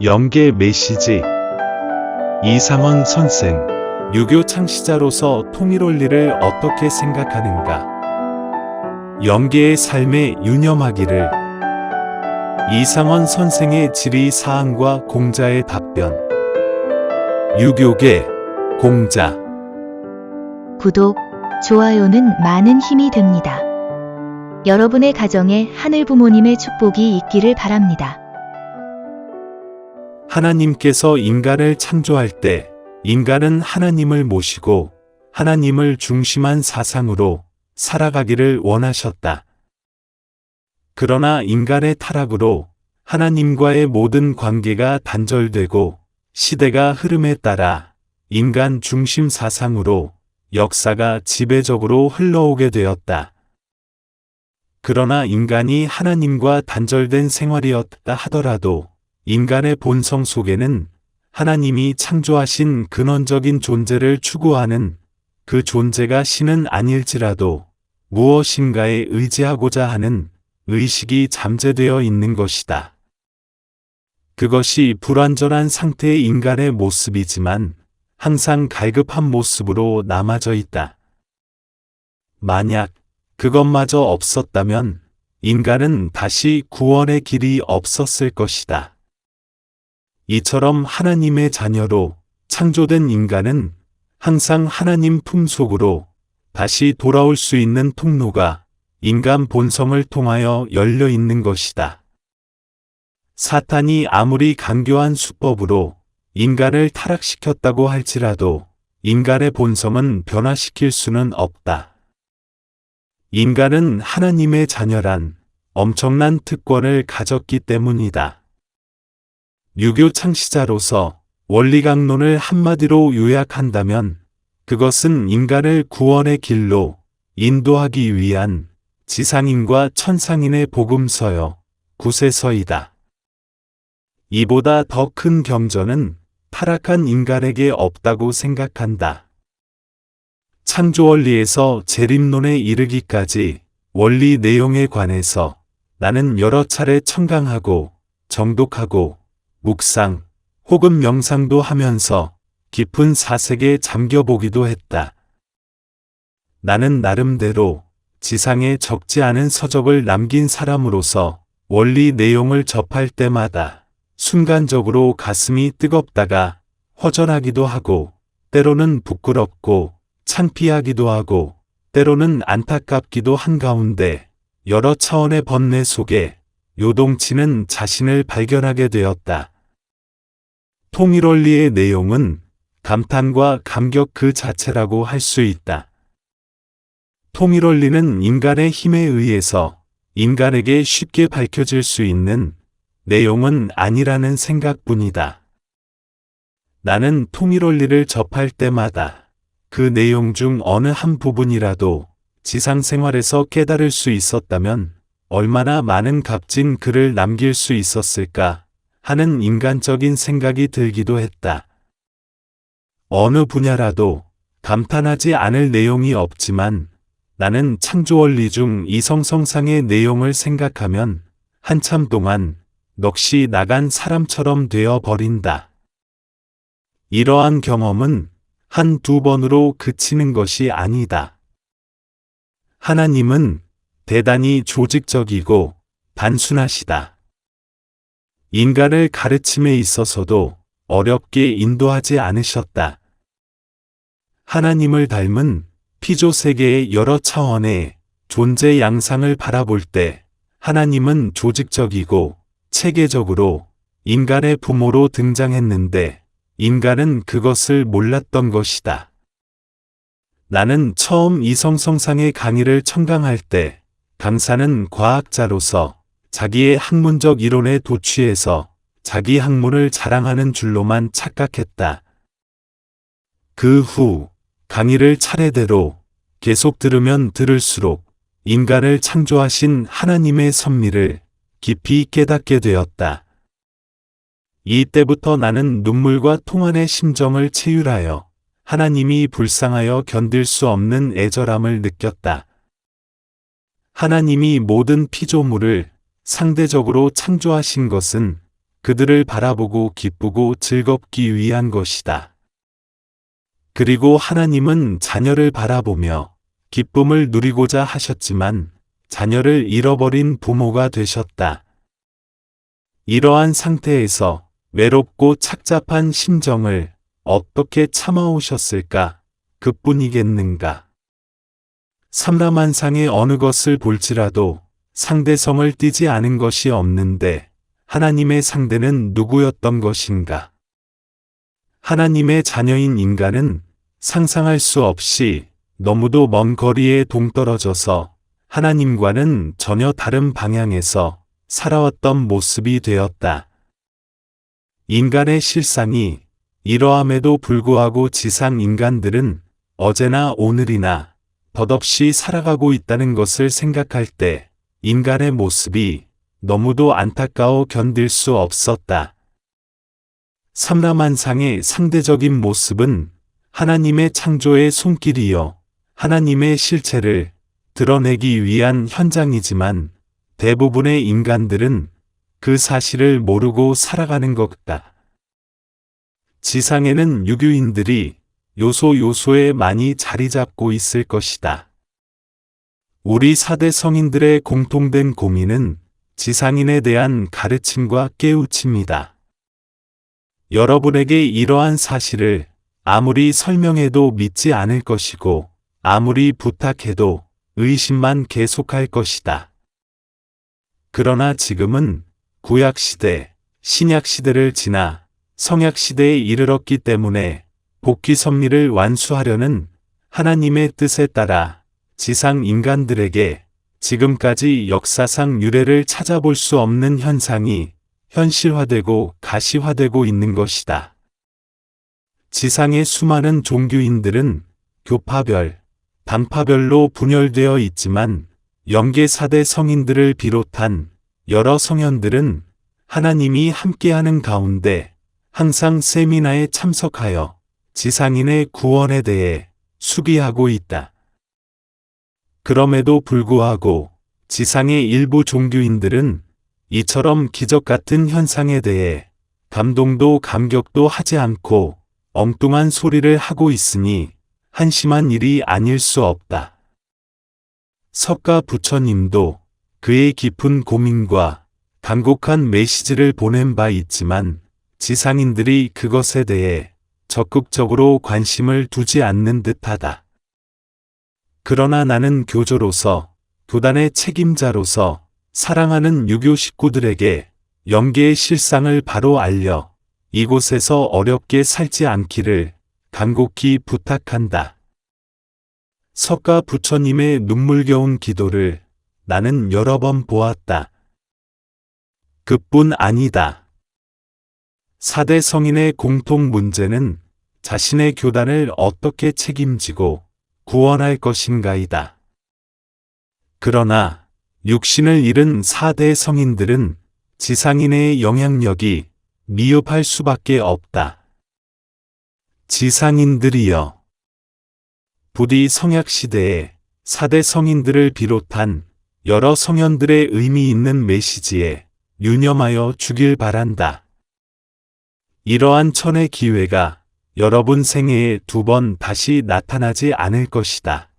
영계 메시지. 이상원 선생. 유교 창시자로서 통일원리를 어떻게 생각하는가? 영계의 삶에 유념하기를. 이상원 선생의 질의사항과 공자의 답변. 유교계, 공자. 구독, 좋아요는 많은 힘이 됩니다. 여러분의 가정에 하늘 부모님의 축복이 있기를 바랍니다. 하나님께서 인간을 창조할 때 인간은 하나님을 모시고 하나님을 중심한 사상으로 살아가기를 원하셨다. 그러나 인간의 타락으로 하나님과의 모든 관계가 단절되고 시대가 흐름에 따라 인간 중심 사상으로 역사가 지배적으로 흘러오게 되었다. 그러나 인간이 하나님과 단절된 생활이었다 하더라도 인간의 본성 속에는 하나님이 창조하신 근원적인 존재를 추구하는 그 존재가 신은 아닐지라도 무엇인가에 의지하고자 하는 의식이 잠재되어 있는 것이다. 그것이 불완전한 상태의 인간의 모습이지만 항상 갈급한 모습으로 남아져 있다. 만약 그것마저 없었다면 인간은 다시 구원의 길이 없었을 것이다. 이처럼 하나님의 자녀로 창조된 인간은 항상 하나님 품속으로 다시 돌아올 수 있는 통로가 인간 본성을 통하여 열려 있는 것이다. 사탄이 아무리 간교한 수법으로 인간을 타락시켰다고 할지라도 인간의 본성은 변화시킬 수는 없다. 인간은 하나님의 자녀란 엄청난 특권을 가졌기 때문이다. 유교 창시자로서 원리강론을 한마디로 요약한다면 그것은 인간을 구원의 길로 인도하기 위한 지상인과 천상인의 복음서여 구세서이다. 이보다 더 큰 경전은 타락한 인간에게 없다고 생각한다. 창조원리에서 재림론에 이르기까지 원리 내용에 관해서 나는 여러 차례 청강하고 정독하고 묵상 혹은 명상도 하면서 깊은 사색에 잠겨보기도 했다. 나는 나름대로 지상에 적지 않은 서적을 남긴 사람으로서 원리 내용을 접할 때마다 순간적으로 가슴이 뜨겁다가 허전하기도 하고 때로는 부끄럽고 창피하기도 하고 때로는 안타깝기도 한가운데 여러 차원의 번뇌 속에 요동치는 자신을 발견하게 되었다. 통일원리의 내용은 감탄과 감격 그 자체라고 할 수 있다. 통일원리는 인간의 힘에 의해서 인간에게 쉽게 밝혀질 수 있는 내용은 아니라는 생각뿐이다. 나는 통일원리를 접할 때마다 그 내용 중 어느 한 부분이라도 지상생활에서 깨달을 수 있었다면 얼마나 많은 값진 글을 남길 수 있었을까 하는 인간적인 생각이 들기도 했다. 어느 분야라도 감탄하지 않을 내용이 없지만 나는 창조원리 중 이성성상의 내용을 생각하면 한참 동안 넋이 나간 사람처럼 되어 버린다. 이러한 경험은 한두 번으로 그치는 것이 아니다. 하나님은 대단히 조직적이고 단순하시다. 인간을 가르침에 있어서도 어렵게 인도하지 않으셨다. 하나님을 닮은 피조세계의 여러 차원의 존재 양상을 바라볼 때 하나님은 조직적이고 체계적으로 인간의 부모로 등장했는데 인간은 그것을 몰랐던 것이다. 나는 처음 이성성상의 강의를 청강할 때 강사는 과학자로서 자기의 학문적 이론에 도취해서 자기 학문을 자랑하는 줄로만 착각했다. 그 후 강의를 차례대로 계속 들으면 들을수록 인간을 창조하신 하나님의 섭리를 깊이 깨닫게 되었다. 이때부터 나는 눈물과 통한의 심정을 체휼하여 하나님이 불쌍하여 견딜 수 없는 애절함을 느꼈다. 하나님이 모든 피조물을 상대적으로 창조하신 것은 그들을 바라보고 기쁘고 즐겁기 위한 것이다. 그리고 하나님은 자녀를 바라보며 기쁨을 누리고자 하셨지만 자녀를 잃어버린 부모가 되셨다. 이러한 상태에서 외롭고 착잡한 심정을 어떻게 참아오셨을까? 그뿐이겠는가? 삼라만상의 어느 것을 볼지라도 상대성을 띠지 않은 것이 없는데 하나님의 상대는 누구였던 것인가? 하나님의 자녀인 인간은 상상할 수 없이 너무도 먼 거리에 동떨어져서 하나님과는 전혀 다른 방향에서 살아왔던 모습이 되었다. 인간의 실상이 이러함에도 불구하고 지상 인간들은 어제나 오늘이나 덧없이 살아가고 있다는 것을 생각할 때 인간의 모습이 너무도 안타까워 견딜 수 없었다. 삼라만상의 상대적인 모습은 하나님의 창조의 손길이요 하나님의 실체를 드러내기 위한 현장이지만 대부분의 인간들은 그 사실을 모르고 살아가는 것 같다. 지상에는 유교인들이 요소요소에 많이 자리 잡고 있을 것이다. 우리 4대 성인들의 공통된 고민은 지상인에 대한 가르침과 깨우침이다. 여러분에게 이러한 사실을 아무리 설명해도 믿지 않을 것이고 아무리 부탁해도 의심만 계속할 것이다. 그러나 지금은 구약시대, 신약시대를 지나 성약시대에 이르렀기 때문에 복귀 섭리를 완수하려는 하나님의 뜻에 따라 지상 인간들에게 지금까지 역사상 유래를 찾아볼 수 없는 현상이 현실화되고 가시화되고 있는 것이다. 지상의 수많은 종교인들은 교파별, 당파별로 분열되어 있지만 영계 4대 성인들을 비롯한 여러 성현들은 하나님이 함께하는 가운데 항상 세미나에 참석하여 지상인의 구원에 대해 수기하고 있다. 그럼에도 불구하고 지상의 일부 종교인들은 이처럼 기적 같은 현상에 대해 감동도 감격도 하지 않고 엉뚱한 소리를 하고 있으니 한심한 일이 아닐 수 없다. 석가 부처님도 그의 깊은 고민과 간곡한 메시지를 보낸 바 있지만 지상인들이 그것에 대해 적극적으로 관심을 두지 않는 듯하다. 그러나 나는 교조로서, 교단의 책임자로서 사랑하는 유교 식구들에게 영계의 실상을 바로 알려 이곳에서 어렵게 살지 않기를 간곡히 부탁한다. 석가 부처님의 눈물겨운 기도를 나는 여러 번 보았다. 그뿐 아니다. 4대 성인의 공통 문제는 자신의 교단을 어떻게 책임지고 구원할 것인가이다. 그러나 육신을 잃은 4대 성인들은 지상인의 영향력이 미흡할 수밖에 없다. 지상인들이여, 부디 성약시대에 4대 성인들을 비롯한 여러 성현들의 의미 있는 메시지에 유념하여 주길 바란다. 이러한 천의 기회가 여러분 생애에 2번 다시 나타나지 않을 것이다.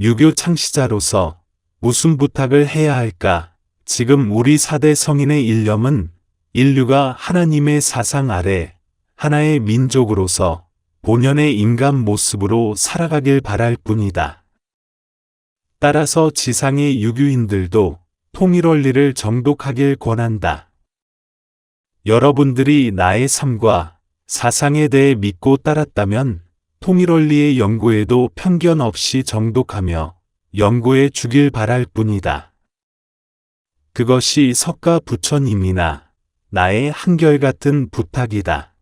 유교 창시자로서 무슨 부탁을 해야 할까? 지금 우리 4대 성인의 일념은 인류가 하나님의 사상 아래 하나의 민족으로서 본연의 인간 모습으로 살아가길 바랄 뿐이다. 따라서 지상의 유교인들도 통일 원리를 정독하길 권한다. 여러분들이 나의 삶과 사상에 대해 믿고 따랐다면 통일 원리의 연구에도 편견 없이 정독하며 연구해 주길 바랄 뿐이다. 그것이 석가 부처님이나 나의 한결같은 부탁이다.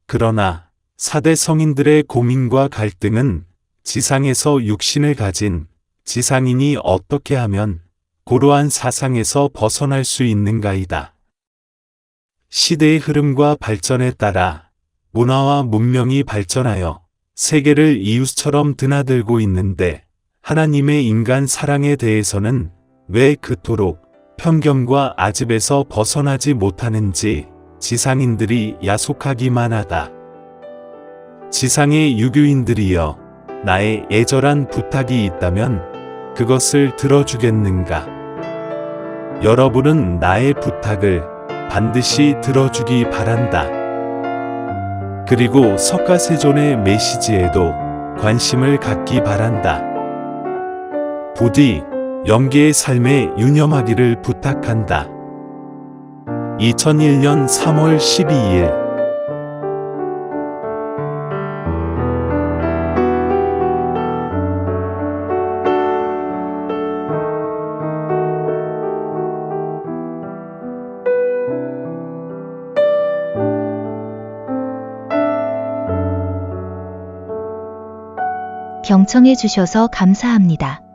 그러나 4대 성인들의 고민과 갈등은 지상에서 육신을 가진 지상인이 어떻게 하면 고루한 사상에서 벗어날 수 있는가이다. 시대의 흐름과 발전에 따라 문화와 문명이 발전하여 세계를 이웃처럼 드나들고 있는데 하나님의 인간 사랑에 대해서는 왜 그토록 편견과 아집에서 벗어나지 못하는지 지상인들이 야속하기만 하다. 지상의 유교인들이여, 나의 애절한 부탁이 있다면 그것을 들어주겠는가? 여러분은 나의 부탁을 반드시 들어주기 바란다. 그리고 석가세존의 메시지에도 관심을 갖기 바란다. 부디 영계의 삶에 유념하기를 부탁한다. 2001년 3월 12일 경청해 주셔서 감사합니다.